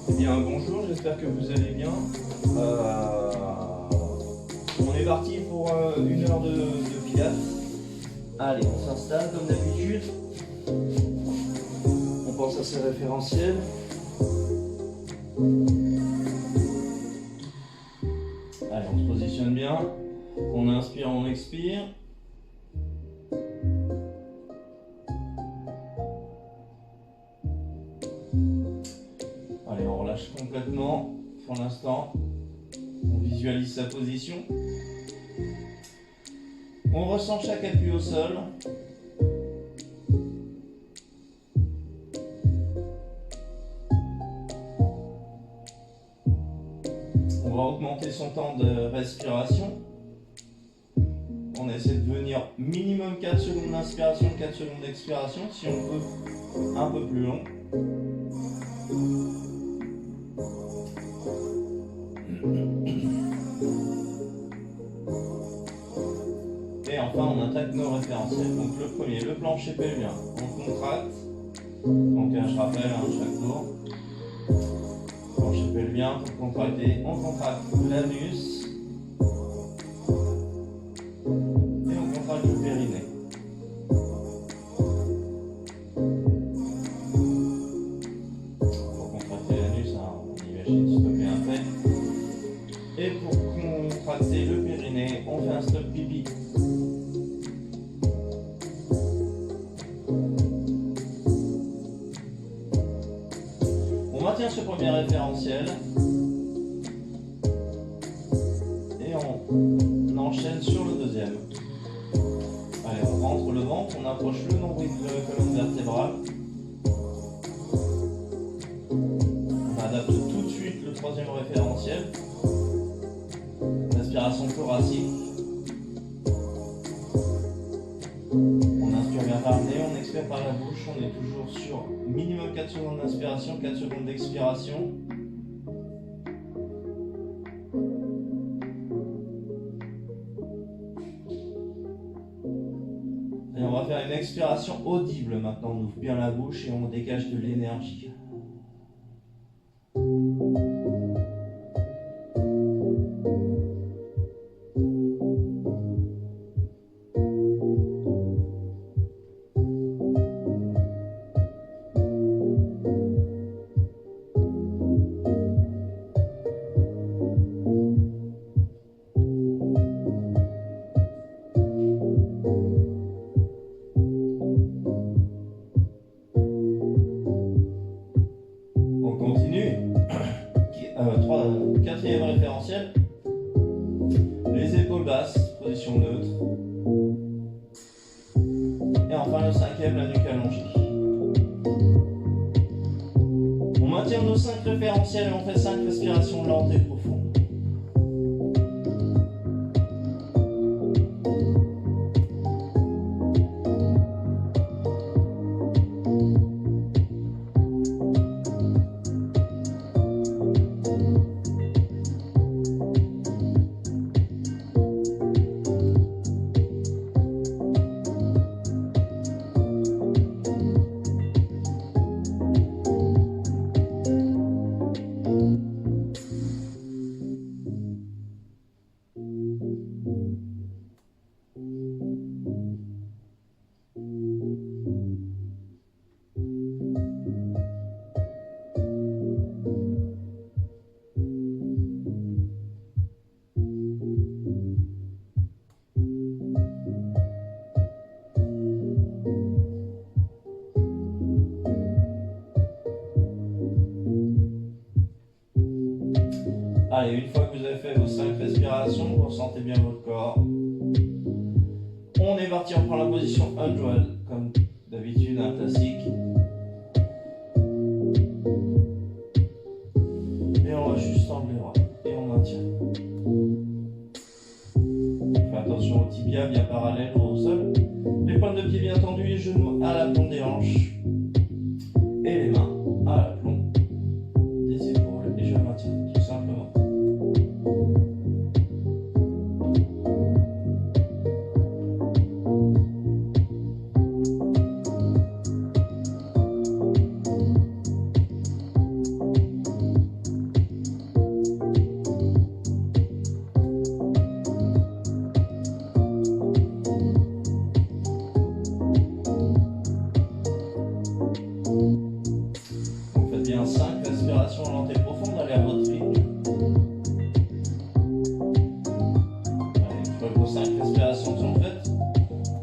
Eh bien bonjour, j'espère que vous allez bien. Euh, on est parti pour une heure de pilates. Allez, on s'installe comme d'habitude. On pense à ses référentiels. Allez, on se positionne bien. On inspire, on expire. Allez, on relâche complètement pour l'instant. On visualise sa position. On ressent chaque appui au sol. On va augmenter son temps de respiration. On essaie de venir minimum 4 secondes d'inspiration, 4 secondes d'expiration. Si on peut, un peu plus long. Et enfin, on attaque nos référentiels. Donc le premier, le plancher pelvien. On contracte. Donc je rappelle, chaque tour. Plancher pelvien pour contracter. On contracte l'anus. Et on contracte le périnée. Pour contracter l'anus, on imagine stopper un fait. Et pour contracter le périnée, on fait un stop pipi. On maintient ce premier référentiel et on enchaîne sur le deuxième. Allez, on rentre le ventre, on approche le nombril de la colonne vertébrale. On adapte tout de suite le troisième référentiel. Respiration thoracique. On inspire bien par le nez, on expire par la bouche. On est toujours sur minimum 4 secondes d'inspiration, 4 secondes d'expiration. Et on va faire une expiration audible maintenant. On ouvre bien la bouche et on dégage de l'énergie. Quatrième référentiel, les épaules basses, position neutre. Et enfin le cinquième, la nuque allongée. On maintient nos 5 référentiels et on fait 5 respirations lentes et profondes. Allez, une fois que vous avez fait vos 5 respirations, vous ressentez bien votre corps. On est parti, on prend la position Undwell, comme d'habitude, un classique. Et on va juste tendre les bras. Et on maintient. Faites attention aux tibias bien parallèles au sol. Les pointes de pied bien tendues, les genoux à la plomb des hanches. Et les mains à la plomb des épaules. Et je maintiens, tout simplement. bien 5 respirations lentes et profondes, allez à votre rythme. Allez, une fois que vos 5 respirations sont faites,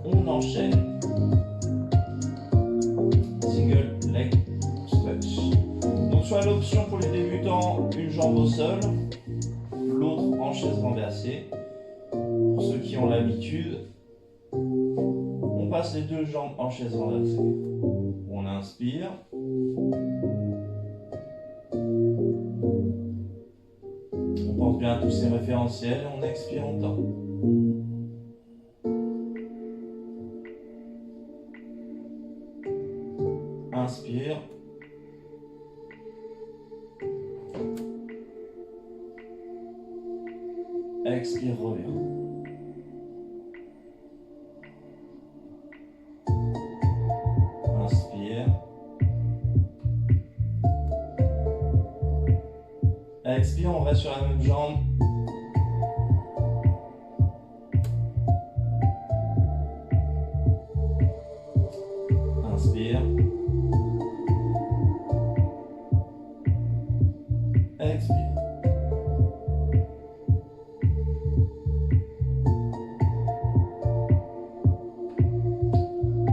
on enchaîne. Single leg stretch. Donc soit l'option pour les débutants, une jambe au sol, l'autre en chaise renversée. Pour ceux qui ont l'habitude, on passe les deux jambes en chaise renversée. On inspire. On porte bien tous ces référentiels et on expire en temps. Inspire. Expire, reviens. Inspire. Expire, on reste sur la même jambe. Inspire. Expire.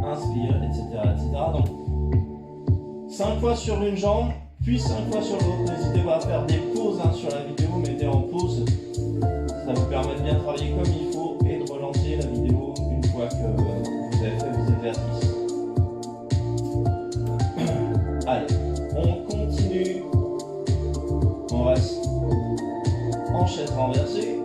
Inspire, etc., etc. Donc, 5 fois sur une jambe, puis 5 fois sur l'autre. N'hésitez pas à faire des pauses sur la vidéo, mettez en pause. Ça vous permet de bien travailler comme il faut et de relancer la vidéo une fois que vous avez fait vos exercices. Allez, on continue. On reste en chaise renversée.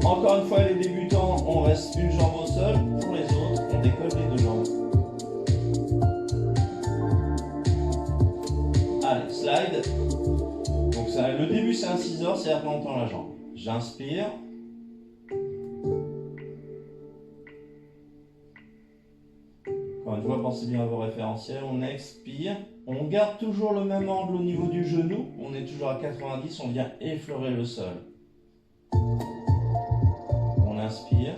Encore une fois, les débutants, on reste une jambe au sol. Pour les autres, on décolle les deux jambes. Allez, slide. Donc ça, le début, c'est un scissor, c'est-à-dire qu'on tend la jambe. J'inspire. Encore une fois, pensez bien à vos référentiels. On expire. On garde toujours le même angle au niveau du genou. On est toujours à 90, on vient effleurer le sol. On inspire.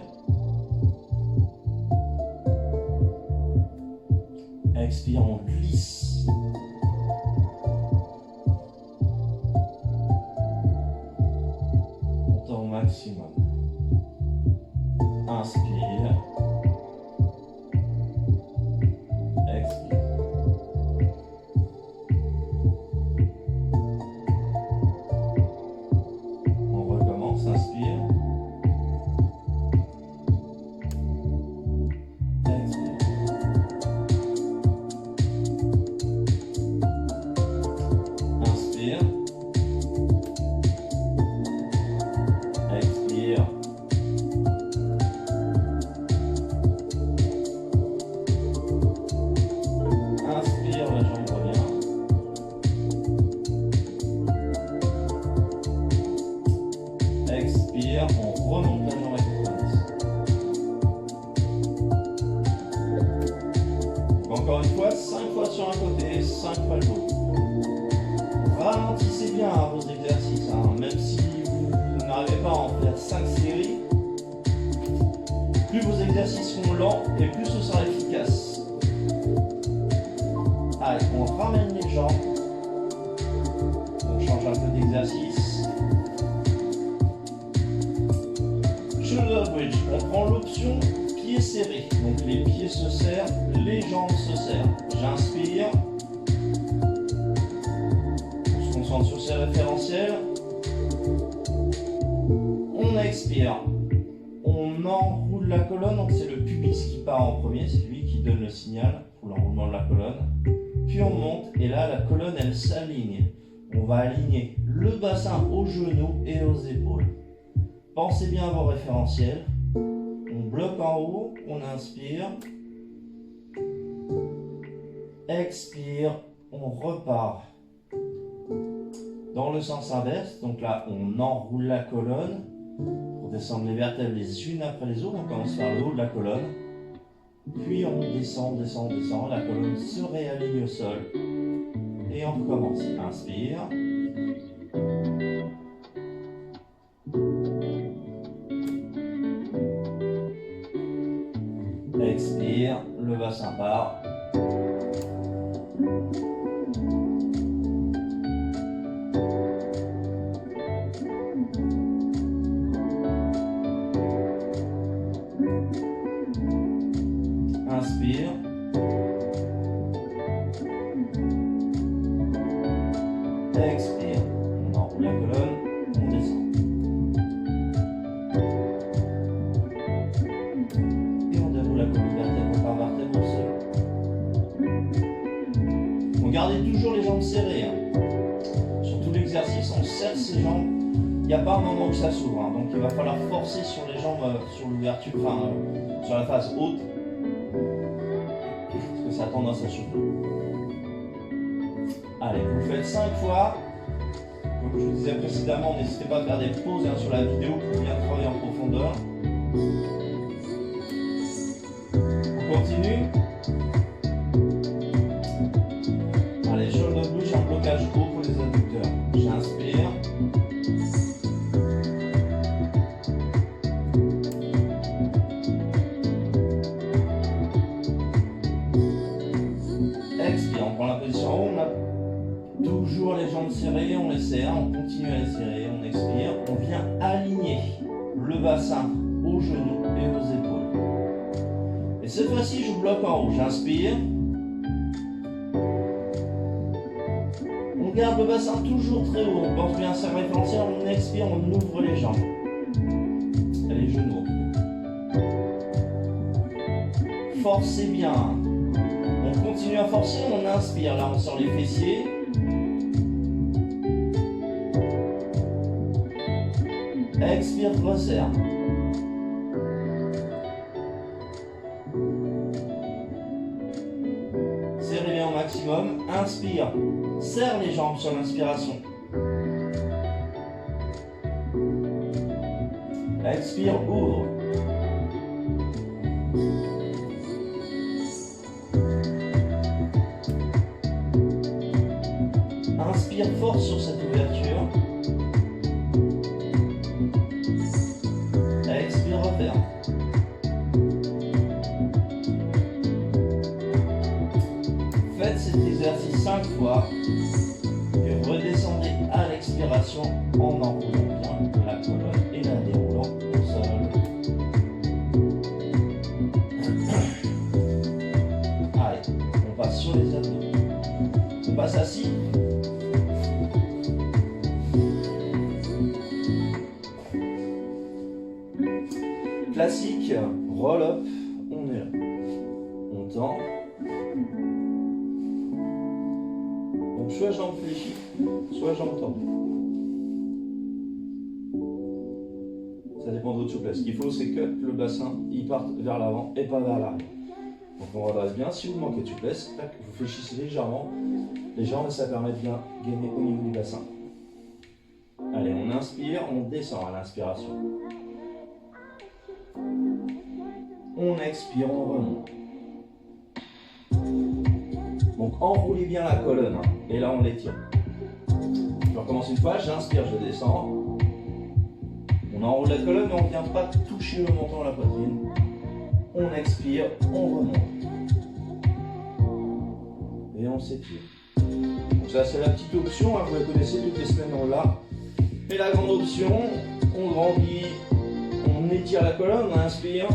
Expire, on glisse. On tend au maximum. Inspire. Expire. On recommence, inspire. Expire, on remonte la jambe à 90. Encore une fois, 5 fois sur un côté, 5 fois l'autre. Ralentissez bien vos exercices, même si vous n'arrivez pas à en faire 5 séries. Plus vos exercices seront lents et plus ce sera efficace. Allez, on ramène les jambes. On change un peu d'exercice. Shoulder bridge, on prend l'option pieds serrés. Donc les pieds se serrent, les jambes se serrent. J'inspire. On se concentre sur ces référentiels. On expire. On enroule la colonne, donc c'est le pubis qui part en premier, c'est lui qui donne le signal pour l'enroulement de la colonne. Puis on monte et là la colonne elle s'aligne. On va aligner le bassin aux genoux et aux épaules. Pensez bien à vos référentiels. On bloque en haut, on inspire. Expire, on repart dans le sens inverse. Donc là, on enroule la colonne pour descendre les vertèbres les unes après les autres. On commence par le haut de la colonne. Puis on descend, descend, descend. La colonne se réaligne au sol. Et on recommence. Inspire. Expire, le bassin part. Inspire. Expire. On enroule la colonne, on descend. Et on déroule la colonne vertèbre par vertèbre au sol. On garde toujours les jambes serrées. Sur tout l'exercice, on serre ses jambes. Il n'y a pas un moment où ça s'ouvre. Donc il va falloir forcer sur les jambes, sur l'ouverture, sur la face haute. Parce que ça a tendance à s'ouvrir. Allez, vous le faites 5 fois. Comme je vous disais précédemment, n'hésitez pas à faire des pauses sur la vidéo pour bien travailler en profondeur. On continue. Allez, shoulder bouge en blocage haut pour les adducteurs. J'inspire. Expire, on prend la position haut, on a toujours les jambes serrées, on les serre, on continue à les serrer, on expire, on vient aligner le bassin aux genoux et aux épaules. Et cette fois-ci, je bloque en haut, j'inspire. On garde le bassin toujours très haut, on pense bien à sa référentielle, on expire, on ouvre les jambes. Et les genoux. Forcez bien. On continue à forcer, on inspire, là on sort les fessiers. Expire, resserre. Serrez bien au maximum. Inspire. Serre les jambes sur l'inspiration. Expire, ouvre. Inspire fort sur cette ouverture. Expire, referme. Faites cet exercice 5 fois. Et redescendez à l'expiration en enroulant bien la colonne et la déroulant au sol. Allez, on passe sur les abdos. On passe assis. Classique, roll up, on est là. On tend. Donc soit jambes fléchies, soit jambes tendues. Ça dépend de votre souplesse. Ce qu'il faut, c'est que le bassin il parte vers l'avant et pas vers l'arrière. Donc on redresse bien. Si vous manquez de souplesse, vous fléchissez légèrement les jambes et ça permet de bien gagner au niveau du bassin. Allez, on inspire, on descend à l'inspiration. On expire, on remonte. Donc enroulez bien la colonne et là on l'étire. Je recommence une fois, j'inspire, je descends. On enroule la colonne mais on ne vient pas toucher le menton à la poitrine. On expire, on remonte. Et on s'étire. Donc ça c'est la petite option, vous la connaissez, toutes les semaines on l'a. Et la grande option, on grandit, on étire la colonne, on inspire.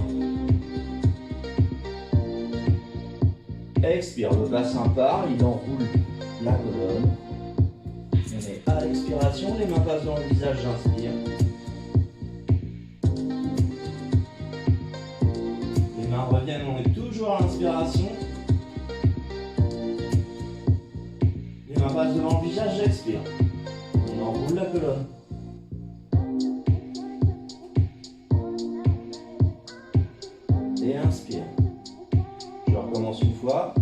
Expire, le bassin part, il enroule la colonne. On est à l'expiration, les mains passent dans le visage, j'inspire. Les mains reviennent, on est toujours à l'inspiration. Les mains passent devant le visage, j'expire. On enroule la colonne. Et inspire. Je recommence une fois.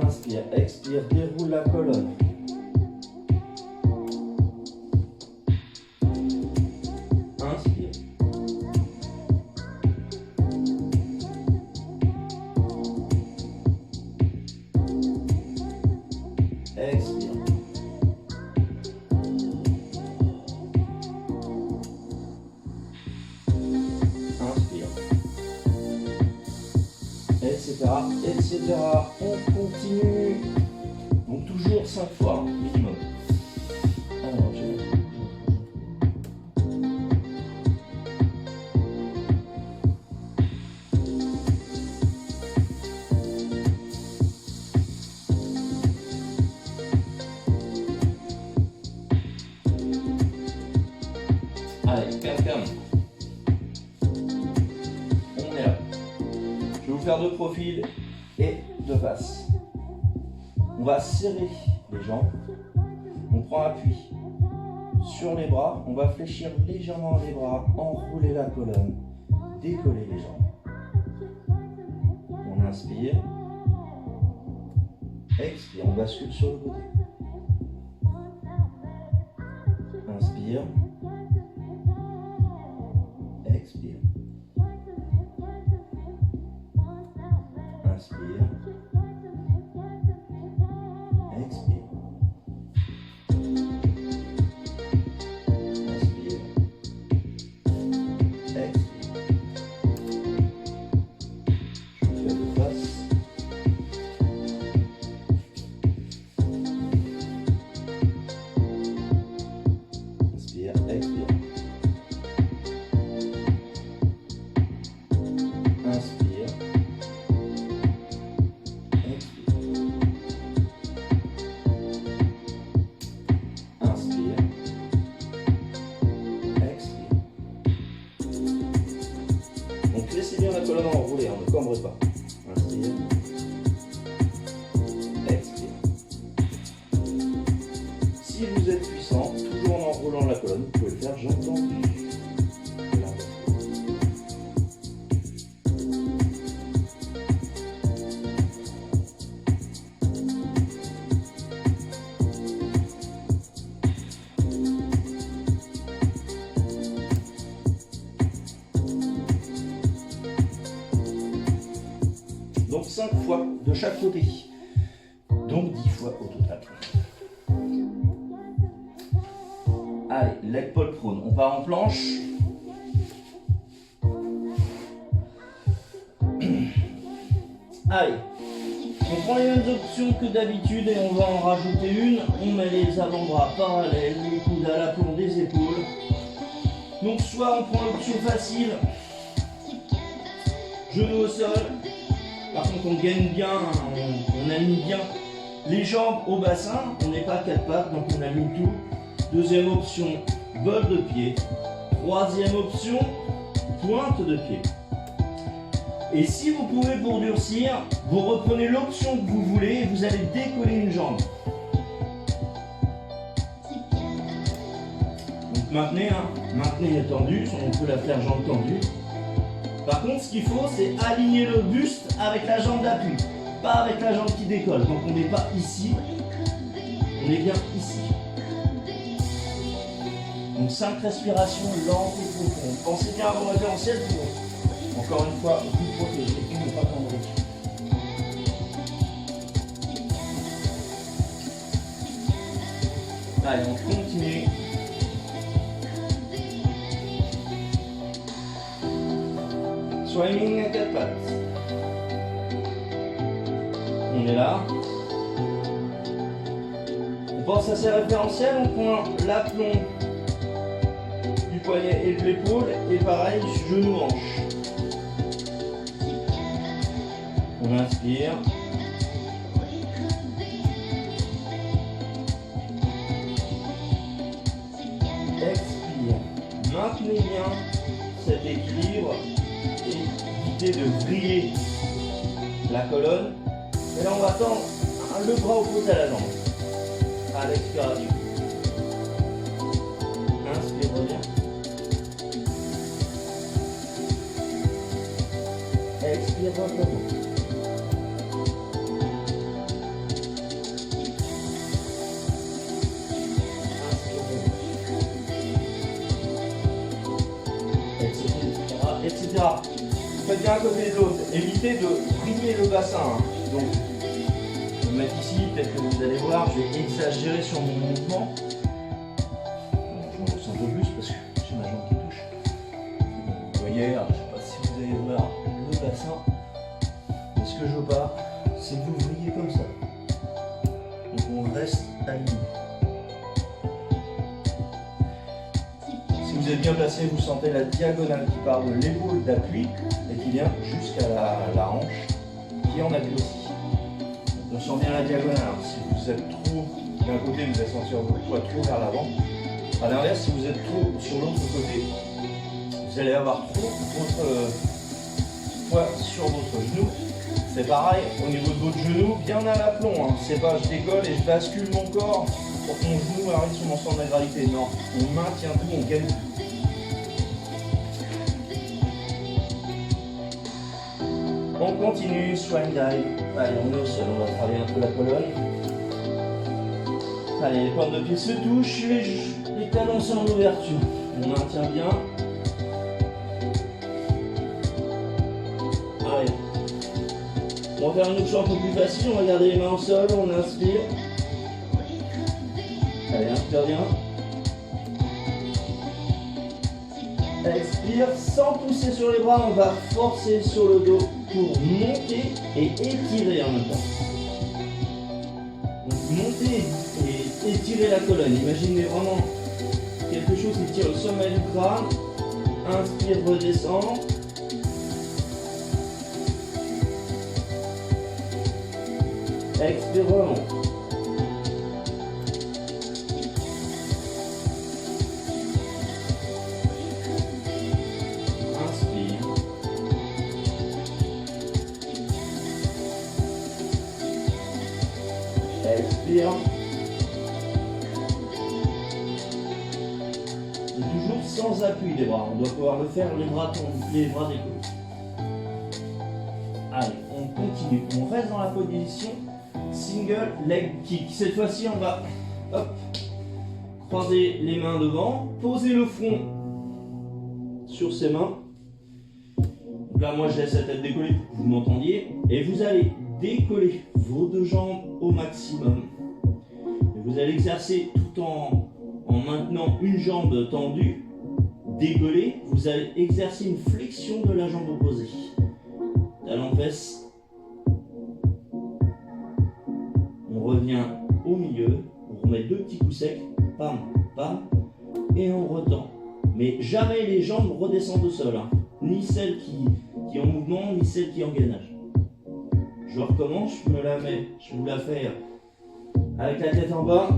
Inspire, expire, déroule la colonne. Inspire. Expire. etc., etc. On continue. Donc toujours 5 fois minimum. Alors, allez, calme. On est là. Je vais vous faire de profil et de face. On va serrer les jambes. On prend appui sur les bras. On va fléchir légèrement les bras, enrouler la colonne, décoller les jambes. On inspire. Expire. On bascule sur le côté. Inspire. Expire. Inspire. Expire. Inspire. Expire. Je vous fais de face. Inspire. Expire. Inspire. Inspire. Expire. Donc laissez bien la colonne enroulée, ne cambrez pas. Inspire. Expire. Si vous êtes puissant, toujours en enroulant la colonne, vous pouvez le faire jambes tendues. Donc 5 fois de chaque côté. Donc 10 fois au total. Allez, leg pull prone. On part en planche. Allez, on prend les mêmes options que d'habitude et on va en rajouter une. On met les avant-bras parallèles, les coudes à l'aplomb des épaules. Donc soit on prend l'option facile, genou au sol. Par contre, on gagne bien, on aligne bien les jambes au bassin. On n'est pas à 4 pattes, donc on aligne tout. Deuxième option, bol de pied. Troisième option, pointe de pied. Et si vous pouvez pour durcir, vous reprenez l'option que vous voulez et vous allez décoller une jambe. Donc maintenez tendu, on peut la faire jambe tendue. Par contre, ce qu'il faut, c'est aligner le buste avec la jambe d'appui, pas avec la jambe qui décolle. Donc on n'est pas ici, on est bien ici. Donc 5 respirations lentes et profondes. Pensez bien à vos référentiels pour, encore une fois, vous protéger et ne pas tomber. Allez, on continue. Swimming à 4 pattes. On est là. On pense à ces référentiels, on prend l'aplomb du poignet et de l'épaule, et pareil, genou hanche. On inspire. Expire. Maintenez bien cet équilibre. Évitez de vriller la colonne. Et là, on va tendre le bras opposé à la jambe. À l'expiration. Inspire, reviens. Expire, reviens. Etc. Faites bien à côté de l'autre. Évitez de vriller le bassin. Donc, je vais me mettre ici. Peut-être que vous allez voir, je vais exagérer sur mon mouvement. Je m'en ressens un peu plus parce que j'ai ma jambe qui touche. Vous voyez, je ne sais pas si vous allez voir le bassin. que je veux pas, c'est que vous vrillez comme ça. Donc on reste aligné. Si vous êtes bien placé, vous sentez la diagonale qui part de l'épaule d'appui et qui vient jusqu'à la hanche qui est en appui aussi. Donc on sent bien la diagonale. Alors, si vous êtes trop d'un côté, vous allez sentir votre poids trop vers l'avant. A l'inverse, si vous êtes trop sur l'autre côté, vous allez avoir trop votre poids sur votre genou. C'est pareil au niveau de votre genou, bien à l'aplomb. Hein. C'est pas je décolle et je bascule mon corps pour que mon genou arrive sur mon centre de gravité. Non, on maintient tout, on gagne tout. On continue, swan dive. Allez, on est au sol, on va travailler un peu la colonne. Allez, les pointes de pied se touchent, les talons sont en ouverture. On maintient bien. Allez. On va faire une autre chose un peu plus facile, on va garder les mains au sol, on inspire. Allez, inspire bien. Expire, sans pousser sur les bras, on va forcer sur le dos pour monter et étirer en même temps. Donc monter et étirer la colonne. Imaginez vraiment quelque chose qui tire le sommet du crâne. Inspire, redescend. Expire, remonte. Inspire. Expire. Et toujours sans appui des bras. On doit pouvoir le faire les bras décollés. Allez, on continue. On reste dans la position single leg kick. Cette fois-ci, on va croiser les mains devant, poser le front sur ses mains. Donc là, moi, je laisse la tête décollée pour que vous m'entendiez. Et vous allez décoller vos deux jambes au maximum. Et vous allez exercer tout en maintenant une jambe tendue, décollée. Vous allez exercer une flexion de la jambe opposée. Talon fesse. On revient au milieu, on remet deux petits coups secs, pam, pam, et on retend. Mais jamais les jambes redescendent au sol, hein. Ni celle qui est en mouvement, ni celle qui est en gainage. Je recommence, je me la mets, je vous la fais avec la tête en bas.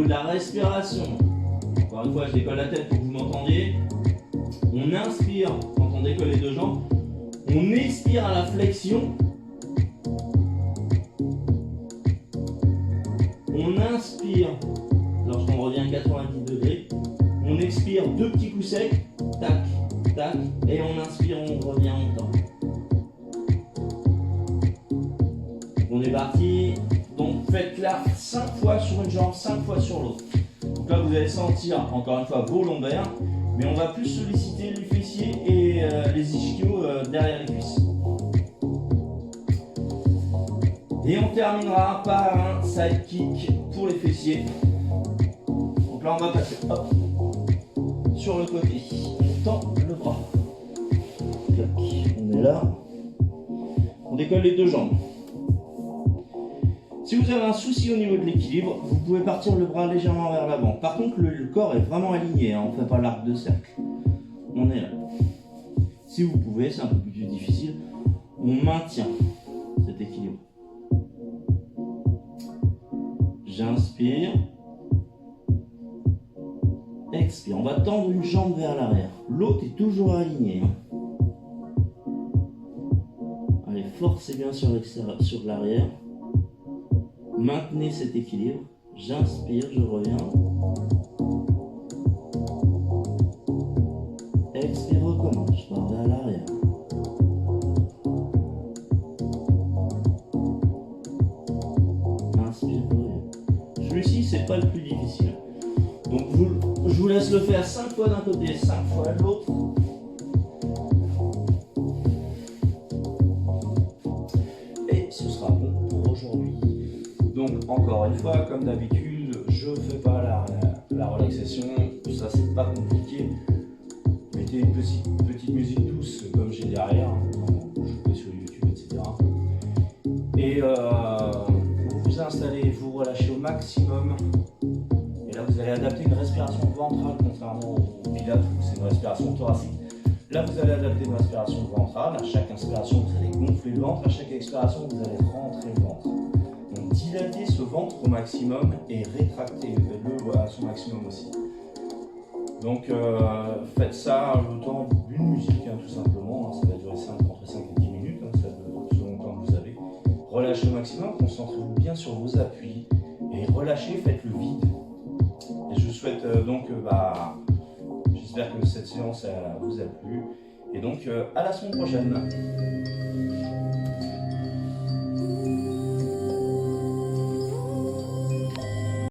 La respiration. Encore une fois, je décolle la tête pour que vous m'entendiez. On inspire quand on décolle les deux jambes. On expire à la flexion. On inspire lorsqu'on revient à 90 degrés. On expire deux petits coups secs. Tac, tac. Et on inspire, on revient en temps. On est parti. Donc faites-la 5 fois sur une jambe, 5 fois sur l'autre. Donc là vous allez sentir encore une fois vos lombaires, mais on va plus solliciter les fessiers et les ischios derrière les cuisses. Et on terminera par un side kick pour les fessiers. Donc là on va passer hop, sur le côté. On tend le bras. On est là. On décolle les deux jambes. Si vous avez un souci au niveau de l'équilibre, vous pouvez partir le bras légèrement vers l'avant. Par contre, le corps est vraiment aligné, hein, on ne fait pas l'arc de cercle. On est là. Si vous pouvez, c'est un peu plus difficile, on maintient cet équilibre. J'inspire. Expire. On va tendre une jambe vers l'arrière. L'autre est toujours aligné. Hein. Allez, forcez bien sur l'arrière. Maintenez cet équilibre. J'inspire, je reviens. Expire, recommence. Je pars vers l'arrière. pas le plus difficile. Donc je vous laisse le faire 5 fois d'un côté, 5 fois de l'autre. Et ce sera bon pour aujourd'hui. Donc encore une fois, comme d'habitude, je ne fais pas la relaxation, ça c'est pas compliqué. Mettez une petite musique douce comme j'ai derrière, je fais sur YouTube, etc. Et vous vous installez, vous relâchez au maximum. Et là vous allez adapter une respiration ventrale, contrairement au pilates où c'est une respiration thoracique. Là vous allez adapter une respiration ventrale. À chaque inspiration vous allez gonfler le ventre, à chaque expiration vous allez rentrer le ventre. Donc dilatez ce ventre au maximum et rétractez-le à son maximum aussi. Donc faites ça le temps d'une musique, tout simplement. Ça va durer entre 5 et 10 minutes, ça selon le temps que vous avez. Relâchez au maximum, concentrez-vous bien sur vos appuis et relâchez, faites le vide. Et je vous souhaite j'espère que cette séance vous a plu. Et donc à la semaine prochaine.